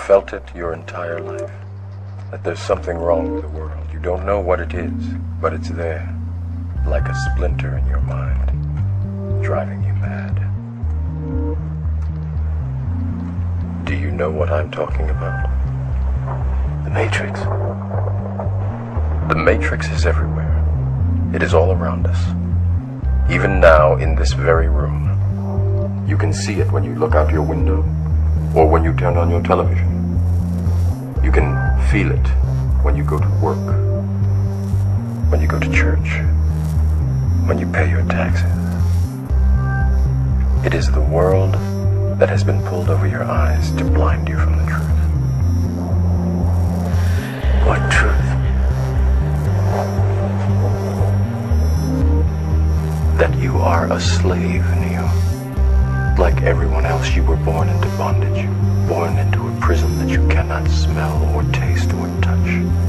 felt it your entire life, that there's something wrong with the world. You don't know what it is, but it's there, like a splinter in your mind, driving you mad. Do you know what I'm talking about? The Matrix. The Matrix is everywhere. It is all around us. Even now, in this very room. You can see it when you look out your window, or when you turn on your television. You can feel it when you go to work, when you go to church, when you pay your taxes. It is the world that has been pulled over your eyes to blind you from the truth. What truth? That you are a slave, Neo. Like everyone else, you were born into bondage, born into a prison that you cannot smell or taste or touch.